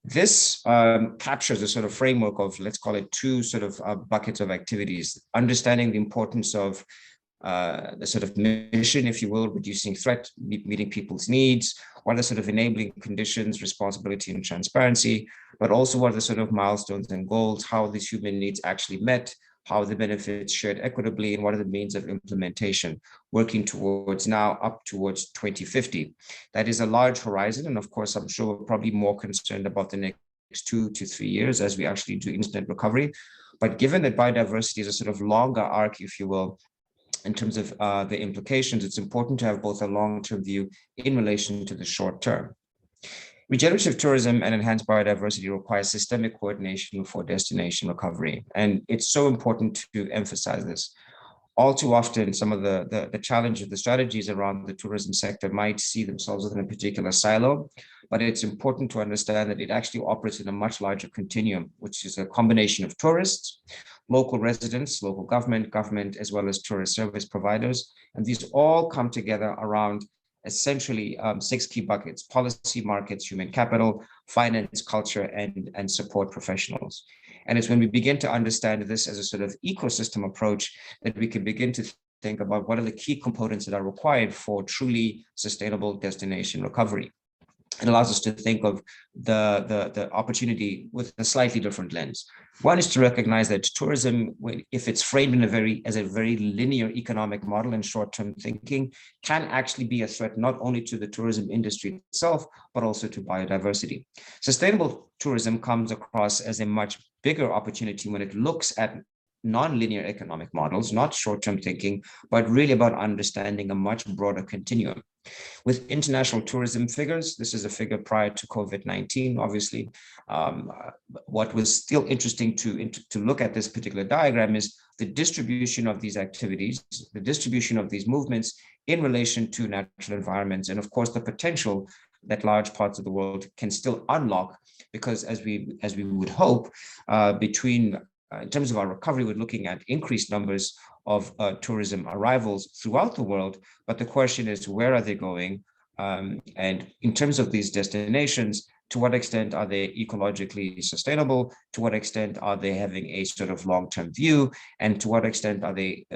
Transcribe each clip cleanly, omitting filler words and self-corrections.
This captures a sort of framework of, let's call it, two sort of buckets of activities: understanding the importance of the sort of mission, if you will, reducing threat, meeting people's needs, what are the sort of enabling conditions, responsibility and transparency, but also what are the sort of milestones and goals, how are these human needs actually met, how are the benefits shared equitably, and what are the means of implementation, working towards now up towards 2050. That is a large horizon. And of course, I'm sure we're probably more concerned about the next 2 to 3 years as we actually do instant recovery. But given that biodiversity is a sort of longer arc, if you will, in terms of the implications, it's important to have both a long-term view in relation to the short term. Regenerative tourism and enhanced biodiversity requires systemic coordination for destination recovery. And it's so important to emphasize this. All too often, some of the challenge of the strategies around the tourism sector might see themselves within a particular silo, but it's important to understand that it actually operates in a much larger continuum, which is a combination of tourists, local residents, local government, as well as tourist service providers. And these all come together around essentially 6 key buckets: policy, markets, human capital, finance, culture, and support professionals. And it's when we begin to understand this as a sort of ecosystem approach that we can begin to think about what are the key components that are required for truly sustainable destination recovery. It allows us to think of the opportunity with a slightly different lens. One is to recognize that tourism, if it's framed as a very linear economic model and short-term thinking, can actually be a threat not only to the tourism industry itself, but also to biodiversity. Sustainable tourism comes across as a much bigger opportunity when it looks at non-linear economic models, not short-term thinking, but really about understanding a much broader continuum. With international tourism figures, this is a figure prior to COVID-19, obviously. What was still interesting to look at this particular diagram is the distribution of these activities, the distribution of these movements in relation to natural environments, and of course, the potential that large parts of the world can still unlock, because as we would hope, in terms of our recovery, we're looking at increased numbers of tourism arrivals throughout the world. But the question is, where are they going? And in terms of these destinations, to what extent are they ecologically sustainable? To what extent are they having a sort of long-term view? And to what extent are they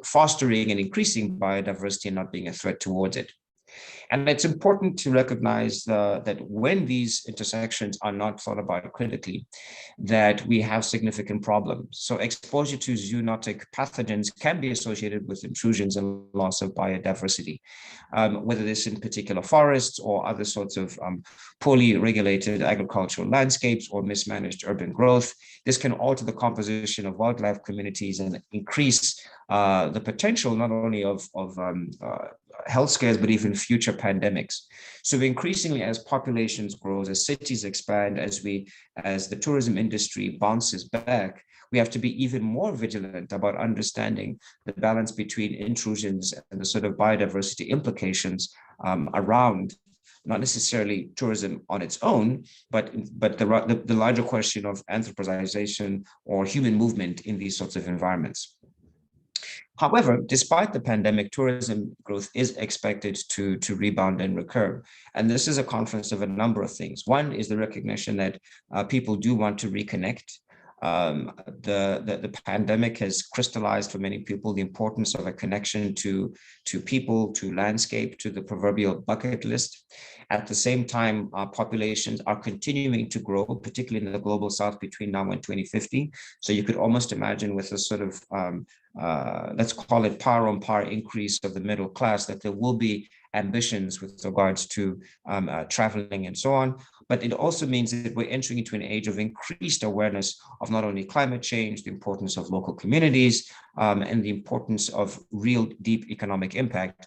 fostering and increasing biodiversity and not being a threat towards it? And it's important to recognize that when these intersections are not thought about critically, that we have significant problems. So exposure to zoonotic pathogens can be associated with intrusions and loss of biodiversity, whether this in particular forests or other sorts of poorly regulated agricultural landscapes or mismanaged urban growth. This can alter the composition of wildlife communities and increase the potential not only of health scares, but even future pandemics. So increasingly, as populations grow, as cities expand, as the tourism industry bounces back, we have to be even more vigilant about understanding the balance between intrusions and the sort of biodiversity implications around not necessarily tourism on its own, but the larger question of anthropization or human movement in these sorts of environments. However, despite the pandemic, tourism growth is expected to rebound and recur. And this is a confluence of a number of things. One is the recognition that people do want to reconnect. The pandemic has crystallized for many people the importance of a connection to people, to landscape, to the proverbial bucket list. At the same time, populations are continuing to grow, particularly in the global south between now and 2050. So you could almost imagine with a sort of, let's call it par on par increase of the middle class, that there will be ambitions with regards to traveling and so on. But it also means that we're entering into an age of increased awareness of not only climate change, the importance of local communities, and the importance of real deep economic impact,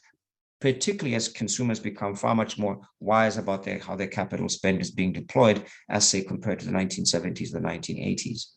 particularly as consumers become far much more wise about how their capital spend is being deployed, as say compared to the 1970s, the 1980s.